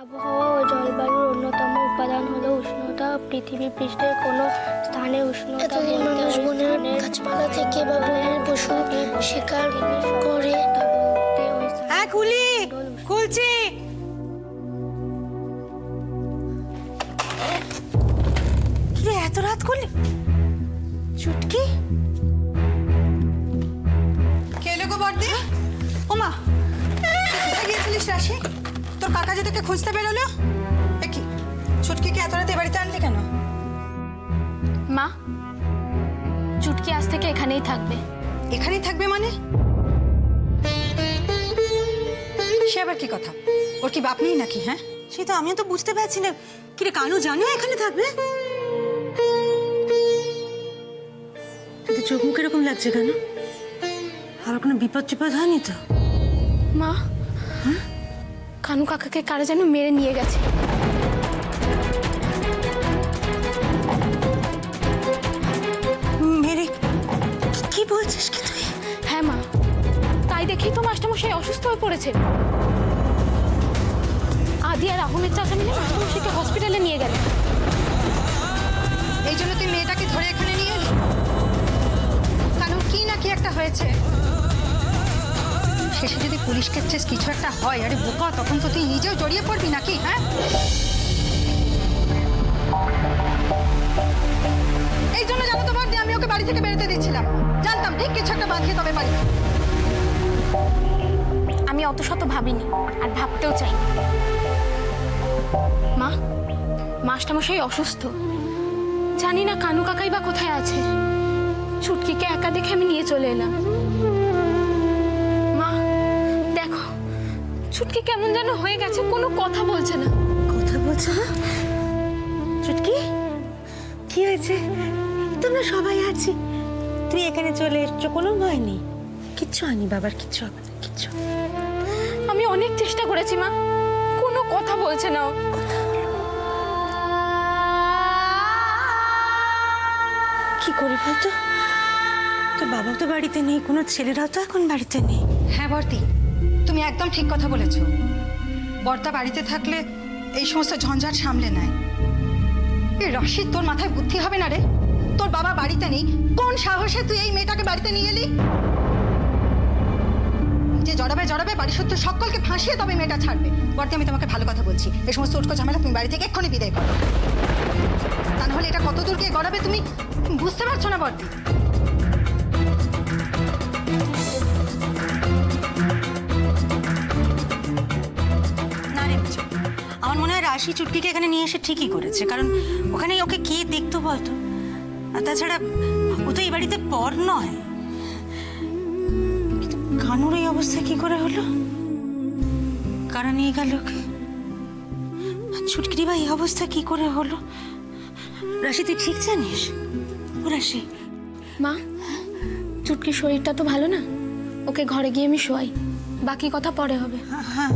আবহাওয়া ও জলবায়ুর অন্যতম উপাদান হলো উষ্ণতা। পৃথিবী পৃষ্ঠের কোনো স্থানে উষ্ণতা এতদিন মানুষ বনের গাছপালা থেকে বা বনের পশু শিকার করে। হ্যাঁ খুলি খুলছি। কিরে এত রাত করলি? চুটকি কেলো গো বর্দি। ওমা কোথায় গিয়েছিলিস রাশি? তোর কাকা যে তোকে খুঁজতে বেরোলো। কি চুটকিকে এত রাতে বাড়িতে আনলি কেন? মা, চুটকি আজ থেকে এখানেই থাকবে। এখানেই থাকবে মানে? সে আবার কি কথা? ওর কি বাপ নেই নাকি? হ্যাঁ সে তো আমিও তো বুঝতে পারছি না। কিরে কানু জানো এখানে থাকবে? তোদের চোখ মুখ এরকম লাগছে কেন? আর কোনো বিপদ টিপদ হয়নি তো? মা, কানু কাকাকে কারা যেন মেরে নিয়ে গেছে। মেরে? কি বলছিস কি তুই? হ্যাঁ মা, তাই দেখেই তো মাস্টারমশাই অসুস্থ হয়ে পড়েছে। আদি আর আহমেদ চাচা মিলে মাস্টারমশাইকে হসপিটালে নিয়ে গেল। এই জন্য তুই মেয়েটাকে ধরে এখানে নিয়ে এলি? কারণ কি নাকি একটা হয়েছে, শেষে যদি পুলিশ কেস কিছু একটা হয়, আরে বোকা, তখন তো তুই নিজেও জড়িয়ে পড়বি নাকি? হ্যাঁ এই জন্য জানো তোমার দিয়ে আমি ওকে বাড়ি থেকে বেরোতে দিচ্ছিলাম। জানতাম ঠিক কিছু একটা বাঁধিয়ে তবে বাড়ি। আমি অত শত ভাবিনি আর ভাবতেও চাই। মা, মাস্টারমশাই অসুস্থ, জানি না কানু কাকাই বা কোথায় আছে। ছুটকিকে একা দেখে আমি নিয়ে চলে এলাম। মা দেখো, ছুটকি কেমন যেন হয়ে গেছে, কোনো কথা বলছে না। কথা বলছো না? চুটকি কি হয়েছে? তোমরা সবাই আছি, তুই এখানে চলে এসছো, কোনো ভয় নেই। কিচ্ছু হয়নি বাবার, কিচ্ছু হবে না, কিচ্ছু। আমি অনেক চেষ্টা করেছি মা, কোনো কথা বলছে না ও। কি করি বলতো? তোর বাবা তো বাড়িতে নেই, কোনো ছেলেরাও তো এখন বাড়িতে নেই। হ্যাঁ বর্দি, তুমি একদম ঠিক কথা বলেছো। বর্দা বাড়িতে থাকলে এই সমস্ত ঝঞ্ঝাট সামলে নেয়। এই রশিদ, তোর মাথায় বুদ্ধি হবে না রে? তোর বাবা বাড়িতে নেই, কোন সাহসে তুই এই মেয়েটাকে বাড়িতে নিয়ে এলি? যে জড়াবে জড়াবে, বাড়ি সত্য সকলকে ফাঁসিয়ে তবে মেয়েটা ছাড়বে। বর্দি, আমি তোমাকে ভালো কথা বলছি, এই সমস্ত উটকো ঝামেলা তুমি বাড়ি থেকে এক্ষুনি বিদায় করো। তা নাহলে এটা কত দূর গিয়ে গড়াবে তুমি বুঝতে পারছো না বর্দি? না রে বুঝো, আমার মনে হয় রাশি চুটকিকে এখানে নিয়ে এসে ঠিকই করেছে, কারণ ওখানে ওকে কে দেখতো বলতো? আর তাছাড়া ও তো এই বাড়িতে পর নয়। কিন্তু কানুর এই অবস্থা কি করে হলো? কারা নিয়ে গেল ওকে? ছুটকিরি বা এই অবস্থা কি করে হলো? রাশি তুই ঠিক জানিস? ও রাশি, মা, চুটকির শরীরটা তো ভালো না, ওকে ঘরে গিয়ে আমি শোয়াই, বাকি কথা পরে হবে। হ্যাঁ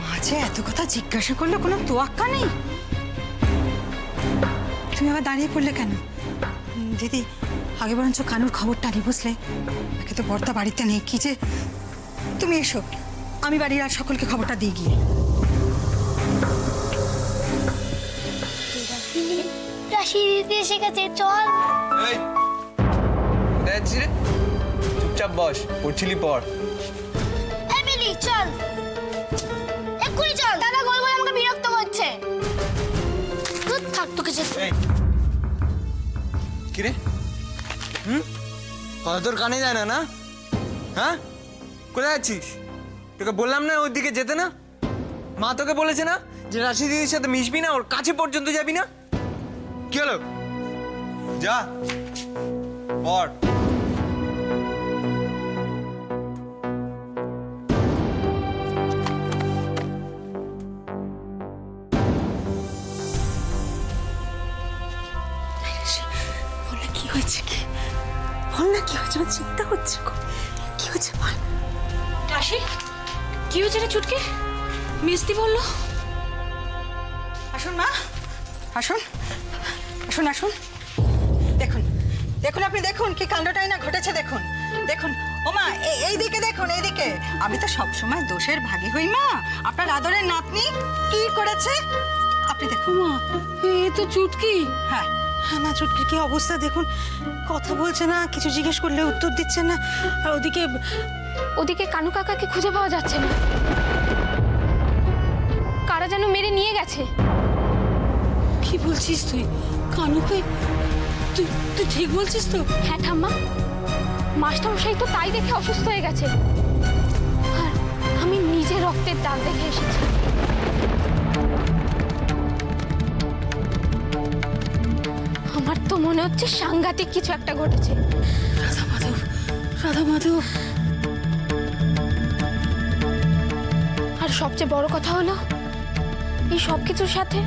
মাঝে এত কথা জিজ্ঞাসা করলে কোনো তোয়াক্কা নেই? তুমি আবার দাঁড়িয়ে পড়লে কেন? দিদি, আগে বরঞ্চ কানুর খবরটা নি, বুঝলে? একে তো বর্দা বাড়িতে নেই, কি যে। তুমি এসো, আমি বাড়ির আর সকলকে খবরটা দিয়ে গিয়ে। রাশি দিদি এসে গেছে, চল। এই যাচ্ছি রে, চুপচাপ বস, পড়ছিলি পড়। এই বেলি চল, এক্ষুনি চল। দাদা গোল গোল আমাকে বিরক্ত করছে। তুই থাক, তোকে যেতে। এই কি রে? কথা তোর কানে যায় না না? হ্যাঁ, কোথায় যাচ্ছিস? তোকে বললাম না ওর দিকে যেতে না? মা তোকে বলেছে না যে রাশি দিদির সাথে মিশবি না, ওর কাছে পর্যন্ত যাবি না? কি হলো? যা পড়। বলে কি হয়েছে? কি বল না, কি হয়েছে? আমার চিন্তা হচ্ছে গো। কি হয়েছে বল। রাশি, কি হয়েছে রে চুটকি? মিস্তি বললো। আসুন মা, আসুন আসুন আসুন। দেখুন দেখুন, আপনি দেখুন কি কাণ্ডটাই না ঘটেছে। দেখুন দেখুন, ও মা এইদিকে দেখুন, এইদিকে। আমি তো সবসময় দোষের ভাগী হই মা। আপনার আদরের নাতনি কি করেছে আপনি দেখুন। মা এ তো চুটকি। হ্যাঁ হ্যাঁ মা, চুটকির কি অবস্থা দেখুন, কথা বলছে না, কিছু জিজ্ঞেস করলে উত্তর দিচ্ছে না। আর ওদিকে কানু কাকাকে খুঁজে পাওয়া যাচ্ছে না, কারা যেন মেরে নিয়ে গেছে। কি বলছিস তুই? কানুকে তুই তুই ঠিক বলছিস তো? হ্যাঁ ঠাম্মা, মাস্টারমশাই তো তাই দেখে অসুস্থ হয়ে গেছে, আর আমি নিজে রক্তের দাগ দেখে এসেছি। আমার তো মনে হচ্ছে সাংঘাতিক কিছু একটা ঘটেছে। রাধা মাধব, রাধা মাধব। আর সবচেয়ে বড় কথা হলো, এই সব কিছুর সাথে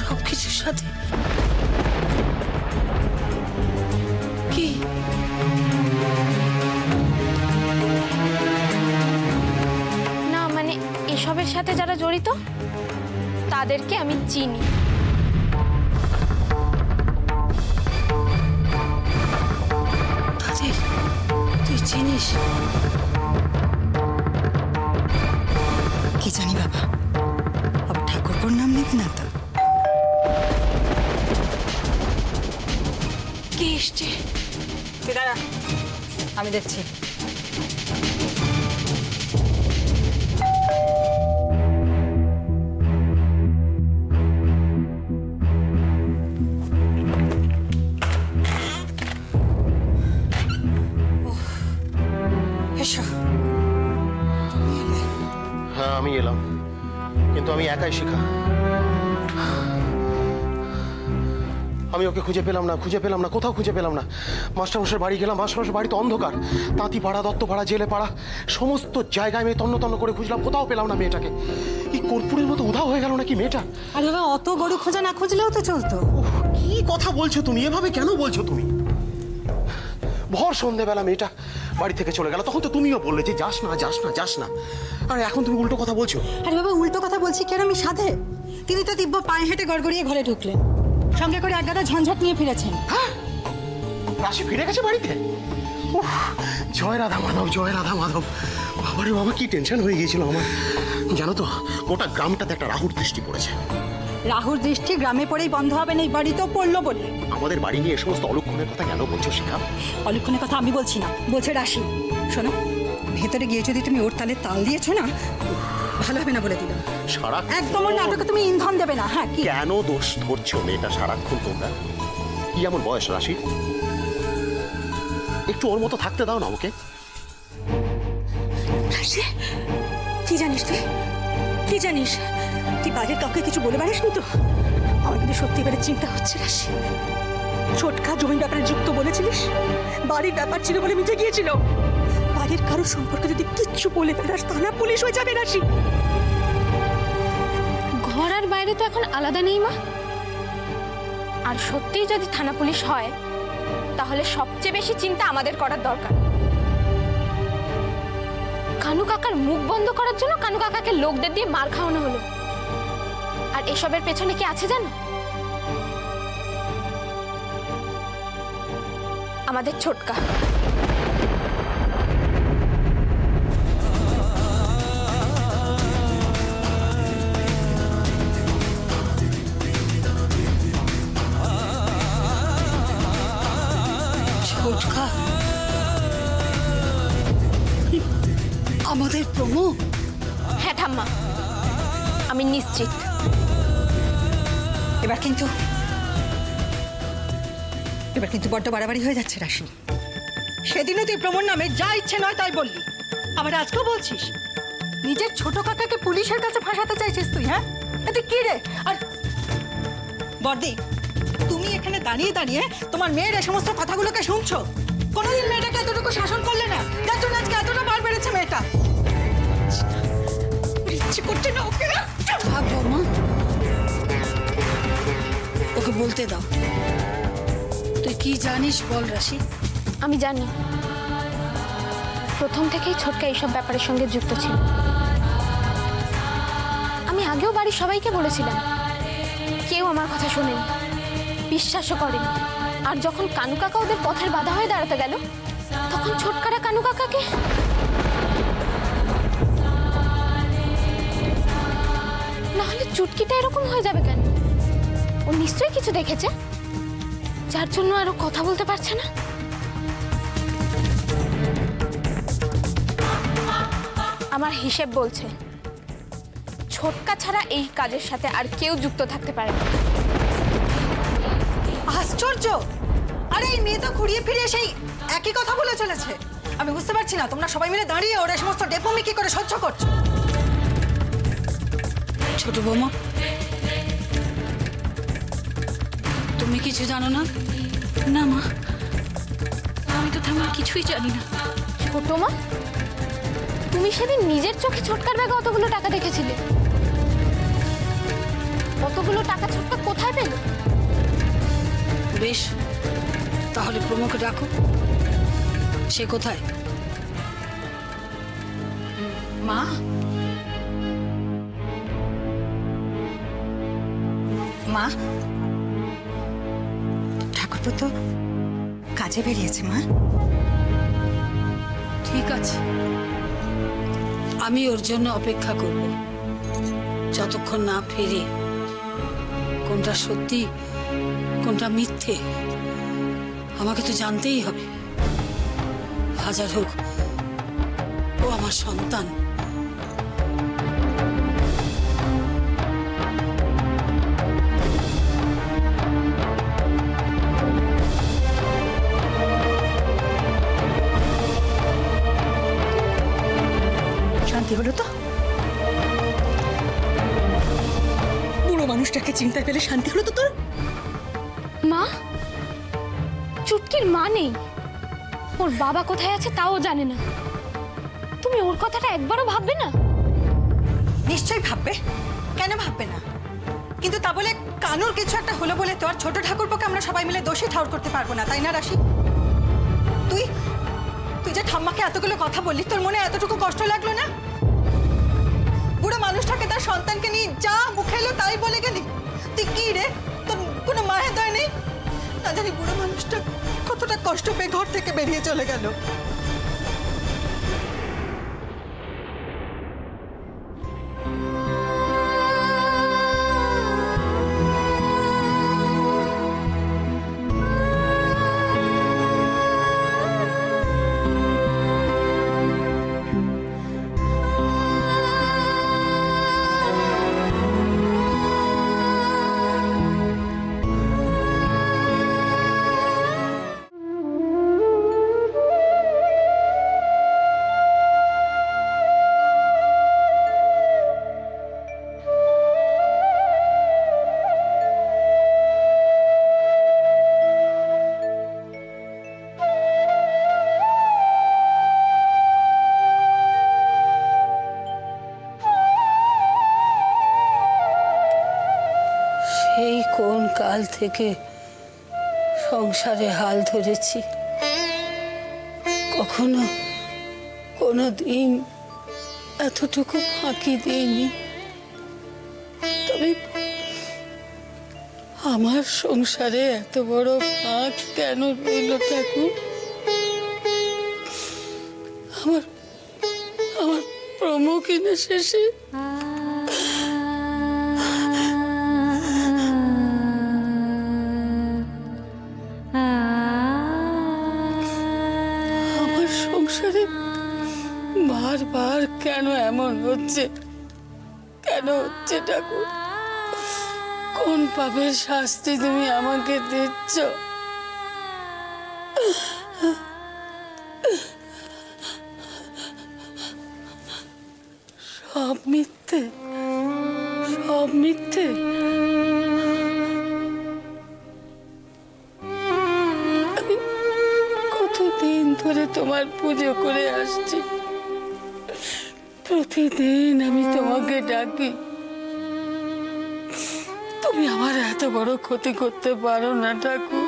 সবকিছুর সাথে কি? না মানে এসবের সাথে যারা জড়িত তাদেরকে আমি চিনি। তাদের তুই চিনিস? কি জানি বাবা, আবার ঠাকুরপুর নাম নেবে না তো? কে এসছে? দাঁড়া, আমি দেখছি। এসো। হ্যাঁ আমি এলাম, কিন্তু আমি একাই শিখা। আমি ওকে খুঁজে পেলাম না, কোথাও খুঁজে পেলাম না। মাস্টারমশাইয়ের বাড়ি গেলাম, মাস্টারমশাইয়ের বাড়ি তো অন্ধকার। তাঁতি পাড়া, দত্ত পাড়া, জেলে পাড়া, সমস্ত জায়গায় আমি তন্ন তন্ন করে খুঁজলাম, কোথাও পেলাম না মেয়েটাকে। এই কর্পূরের মতো উধাও হয়ে গেল নাকি মেয়েটা? আরে বাবা, অত গরু খোঁজা না খুঁজলেও তো চলতো। উফ, কি কথা বলছো তুমি? এভাবে কেন বলছো তুমি? ভর সন্ধেবেলা মেয়েটা বাড়ি থেকে চলে গেল, তখন তো তুমিও বললে যে যাস না। আর এখন তুমি উল্টো কথা বলছো। আরে বাবা, উল্টো কথা বলছি কেন আমি? সাধে তিনি তো দিব্য পায়ে হেঁটে গড়গড়িয়ে ঘরে ঢুকলেন, সঙ্গে করে এক গাদা ঝঞ্ঝাট নিয়ে ফিরেছেন। রাশি ফিরে গেছে বাড়িতে? উফ, জয় রাধা মাধব। বাবারে বাবা, কি টেনশন হয়ে গিয়েছিল আমার। জানো তো, গোটা গ্রামটাতে একটা রাহুর দৃষ্টি পড়েছে। রাহুর দৃষ্টি গ্রামে পড়েই বন্ধ হবে না, এই বাড়িতেও পড়লো বলে। আমাদের বাড়ি নিয়ে এ সমস্ত অলক্ষণের কথা কেন বলছো শিখা? অলক্ষণের কথা আমি বলছি না, বলছে রাশি। শোনো, ভেতরে গিয়ে যদি তুমি ওর তালে তাল দিয়েছো না, ভালো হবে না বলে দিলাম। সারা একদম ওর নাটকে তুমি ইন্ধন দেবে না। হ্যাঁ, কি কেন দোষ ধরছো মেয়েটা সারাক্ষণ তোমরা? কি এমন বয়স রাশি? একটু ওর মতো থাকতে দাও না ওকে। রাশি, কি জানিস তুই? কি জানিস তুই? বাইরের কাউকে কিছু বলে পারিসনি তো? আমার কিন্তু সত্যি এবারে চিন্তা হচ্ছে রাশি। ছোটকা জমির ব্যাপারে যুক্ত বলেছিলিস, বাড়ির ব্যাপার ছিল বলে মিটে গিয়েছিল। বাড়ির কারোর সম্পর্কে যদি কিচ্ছু বলে ফেলাস, থানা পুলিশ হয়ে যাবে রাশি। ঘর আর বাইরে তো এখন আলাদা নেই মা। আর সত্যিই যদি থানা পুলিশ হয়, তাহলে সবচেয়ে বেশি চিন্তা আমাদের করার দরকার। কানু কাকার মুখ বন্ধ করার জন্য কানু কাকাকে লোকদের দিয়ে মার খাওয়ানো হলো। আর এসবের পেছনে কি আছে জানো? আমাদের ছোটকা। ছোটকা আমাদের প্রমো? হ্যাঁ ঠাম্মা, আমি নিশ্চিত। এবার কিন্তু বড্ড বাড়াবাড়ি হয়ে যাচ্ছে রাশি। সেদিনও তুই প্রমোর নামে যা ইচ্ছে নয় তাই বললি, আবার আজকেও বলছিস। নিজের ছোট কাকাকে পুলিশের কাছে ফাঁসাতে চাইছিস তুই? হ্যাঁ, তুই কি রে? আর বর্দি, তুমি এখানে দাঁড়িয়ে দাঁড়িয়ে তোমার মেয়ের এই সমস্ত কথাগুলোকে শুনছো? কোনোদিন মেয়েটাকে এতটুকু শাসন করলে না, যার জন্য আজকে এতটা বার বেড়েছে মেয়েটা। ইচ্ছে করছে না ওকে। ভাব বৌমা, ওকে বলতে দাও। তুই কি জানিস বল রাশি? আমি জানি, প্রথম থেকেই ছোটকা এইসব ব্যাপারের সঙ্গে যুক্ত ছিল। আমি আগেও বাড়ির সবাইকে বলেছিলাম, কেউ আমার কথা শোনেনি, বিশ্বাসও করেনি। আর যখন কানু কাকা ওদের পথের বাধা হয়ে দাঁড়াতে গেল, তখন তখন ছোটকারা কানু কাকাকে? না হলে চুটকিটা এরকম হয়ে যাবে কেন? ও নিশ্চয়ই কিছু দেখেছে, যার জন্য আরো কথা বলতে পারছে না। আমার হিসেব বলছে ছোটকা ছাড়া এই কাজের সাথে আর কেউ যুক্ত থাকতে পারে না। আশ্চর্য! আরে এই মেয়ে তো ঘুরিয়ে ফিরিয়ে সেই একই কথা বলে চলেছে। আমি বুঝতে পারছি না তোমরা সবাই মিলে দাঁড়িয়ে ওরা সমস্ত ডেপমি কি করে সহ্য করছো। ছোট বৌমা, তুমি কিছু জানো না? না মা, আমি তো তেমন কিছুই জানি না। ছোট মা, তুমি সেদিন নিজের চোখে ছোটকার ব্যাগে অতগুলো টাকা দেখেছিলে। অতগুলো টাকা ছোটকা কোথায় পেল? বেশ, তাহলে প্রমোকে ডাকো। সে কোথায়? মা, মা, ঠাকুরপো তো কাজে বেরিয়েছে মা। ঠিক আছে, আমি ওর জন্য অপেক্ষা করব যতক্ষণ না ফিরে। কোনটা সত্যি কোনটা মিথ্যে আমাকে তো জানতেই হবে। হাজার হোক ও আমার সন্তান। শান্তি হলো তো? বুড়ো মানুষটাকে চিন্তায় পেলে শান্তি হলো তো তোর? মা, চুটকির মা নেই, ওর বাবা কোথায় আছে তাও জানে না। তুমি ওর কথাটা একবারও ভাববে না? নিশ্চয়ই ভাববে, কেন ভাববে না? কিন্তু তা বলে কানুর কিছু একটা হলো বলে তো আর ছোট ঠাকুরপোকে আমরা সবাই মিলে দোষী ঠাউর করতে পারবো না, তাই না রাশি? তুই তুই যে ঠাম্মাকে এতগুলো কথা বললি, তোর মনে এতটুকু কষ্ট লাগলো না? বুড়ো মানুষটাকে তার সন্তানকে নিয়ে যা মুখে এলো তাই বলে গেলি। তুই কি রে, তোর কোনো মায়া দয় নেই? না জানি বুড়ো মানুষটা কতটা কষ্ট পেয়ে ঘর থেকে বেরিয়ে চলে গেল। সেই কোন কাল থেকে সংসারে হাল ধরেছি, কখনো কোনো দিন এতটুকু ফাঁকি দিইনি। তবে আমার সংসারে এত বড় ফাঁক কেন রইল ঠাকুর? আমার আমার প্রমোকিনা শেষে আমার সংসারে বারবার কেন এমন হচ্ছে? কেন হচ্ছে ঠাকুর? কোন পাপের শাস্তি তুমি আমাকে দিচ্ছ? সব মিথ্যে, সব মিথ্যে। আমি কতদিন ধরে তোমার পুজো করে আসছি, প্রতিদিন আমি তোমাকে ডাকি, তুমি আমার এত বড় ক্ষতি করতে পারো না ঠাকুর।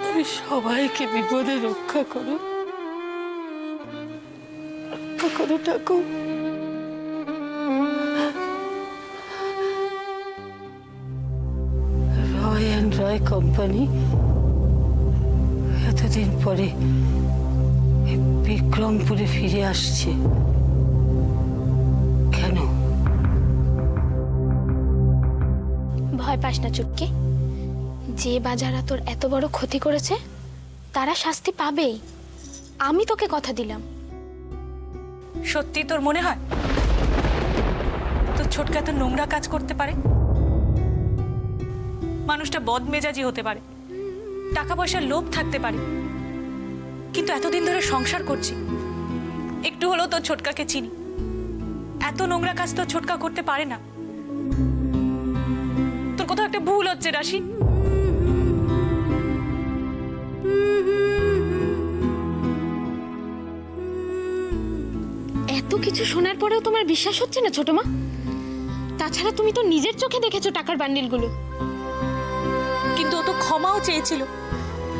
তুমি সবাইকে বিপদে রক্ষা করো, রক্ষা করো ঠাকুর। রয় অ্যান্ড রায় কোম্পানি এতদিন পরে এই বিক্রমপুরে ফিরে আসছে কেন? ভয় পাস না চুটকি, যে বাজারা তোর এত বড় ক্ষতি করেছে তারা শাস্তি পাবেই। আমি তোকে কথা দিলাম। সত্যি তোর মনে হয় তোর ছোটকা এত নোংরা কাজ করতে পারে? মানুষটা বদমেজাজি হতে পারে, টাকা পয়সার লোভ থাকতে পারে, কিন্তু এতদিন ধরে সংসার করছি, একটু হলেও তোর ছোটকাকে চিনি। এত নোংরা কাজ তোর ছোটকা করতে পারে না। তোর কোথাও একটা ভুল হচ্ছে রাশি। এত কিছু শোনার পরেও তোমার বিশ্বাস হচ্ছে না ছোট মা? তাছাড়া তুমি তো নিজের চোখে দেখেছো টাকার বান্ডিলগুলো। কিন্তু ও তো ক্ষমাও চেয়েছিল।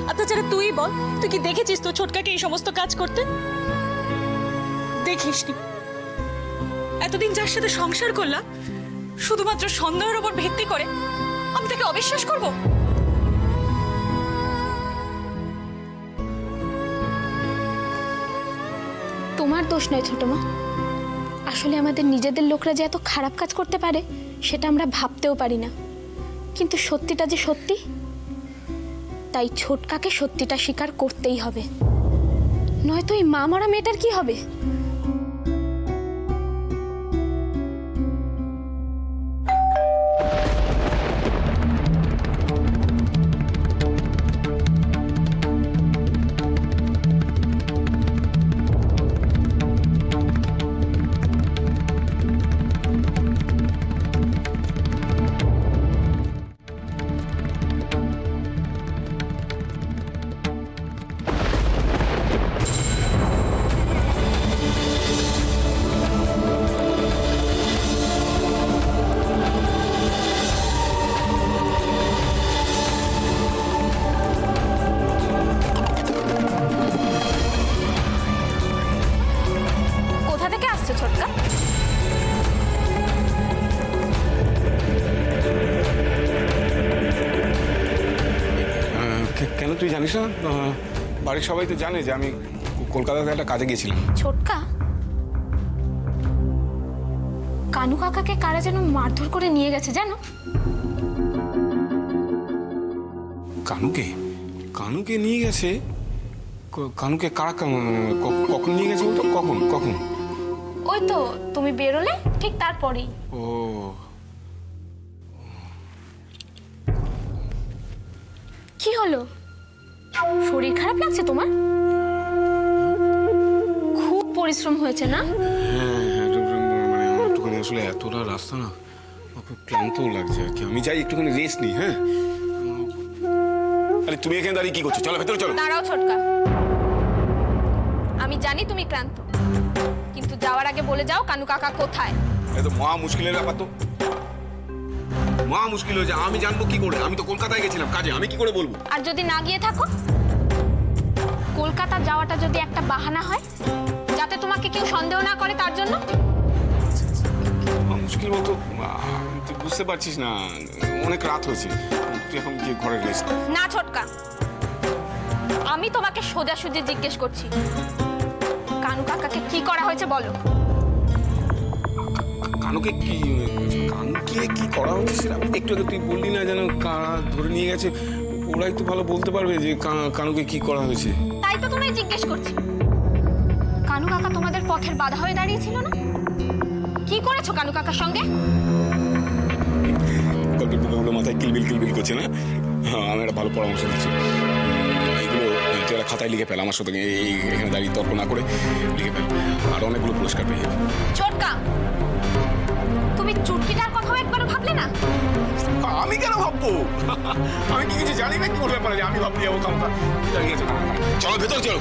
আর তাছাড়া তুই বল, তুই কি দেখেছিস তোর ছোটকাকে এই সমস্ত কাজ করতে? দেখিসনি। এতদিন যার সাথে সংসার করলাম শুধুমাত্র সন্দেহের উপর ভিত্তি করে, আমি তাকে অবিশ্বাস করব? তোমার দোষ নয় ছোট মা, আসলে আমাদের নিজেদের লোকরা যে এত খারাপ কাজ করতে পারে সেটা আমরা ভাবতেও পারি না। কিন্তু সত্যিটা যে সত্যি, তাই ছোটকাকে সত্যিটা স্বীকার করতেই হবে, নয়তো এই মা মরা মেয়েটার কি হবে? কোথা থেকে আসছে ছোটকা? কেন তুই জানিস না? বাড়ির সবাই তো জানে যে আমি কলকাতাতে একটা কাজে গিয়েছিলাম। ছোটকা, কানু কাকাকে কারা যেন মারধর করে নিয়ে গেছে জানো? কানুকে কানুকে নিয়ে গেছে? কানুকে কারা কখন নিয়ে গেছে? তো কখন কখন? ওই তো তুমি বেরোলে ঠিক তারপরেই। ও, কি হলো, শরীর খারাপ লাগছে তোমার? খুব পরিশ্রম হয়েছে না? হ্যাঁ হ্যাঁ, মানে আমার একটুখানি আসলে এতটা রাস্তা না, আমার খুব ক্লান্তও লাগছে আর কি। আমি যাই একটুখানি রেস্ট নিই। হ্যাঁ, আরে তুমি এখানে দাঁড়িয়ে কি করছো? চলো ভেতরে চলো। দাঁড়াও ছোটকা, আমি জানি তুমি ক্লান্ত, কিন্তু যাওয়ার আগে বলে যাও কানু কাকা কোথায়। এ তো মহা মুশকিলের ব্যাপার। তো মহা মুশকিল হয়েছে, আমি জানবো কি করে? আমি তো কলকাতায় গেছিলাম কাজে, আমি কি করে বলবো? আর যদি না গিয়ে থাকো? কলকাতা যাওয়াটা যদি একটা বাহানা হয় যাতে তোমাকে কেউ সন্দেহ না করে তার জন্য? মুশকিল মতো তুই বুঝতে পারছিস না, অনেক রাত হয়েছে, তুই এখন কি ঘরে রেস্ট? না ছোটকা, আমি তোমাকে সোজাসুজি জিজ্ঞেস করছি, কানু কাকাকে কি করা হয়েছে বলো। কানুকে কি করা হচ্ছে সেটা একটু আগে তুই বললি না, যেন কারা ধরে নিয়ে গেছে, ওরাই তো ভালো বলতে পারবে যে কানুকে কি করা হয়েছে। তাই তো তোমায় জিজ্ঞেস করছি, কানু কাকা তোমাদের পথের বাধা হয়ে দাঁড়িয়েছিল না? কি করেছো কানু কাকার সঙ্গে? গল্পের পুকুরগুলো মাথায় কিলবিল করছে না? হ্যাঁ, আমি একটা ভালো পরামর্শ দিচ্ছি, এগুলো তুই একটা খাতায় লিখে ফেল, আমার সাথে এখানে দাঁড়িয়ে তর্ক না করে লিখে ফেল, আর অনেকগুলো পুরস্কার পেয়ে যাবে। ছোটকা, তুমি চুটকিটার কথাও একবারও ভাবলে না? আমি কেন ভাববো? আমি কি কিছু জানি না কি করতে পারে? আমি ভাবতে যাবো কামটা। চলো ভেতর চলো।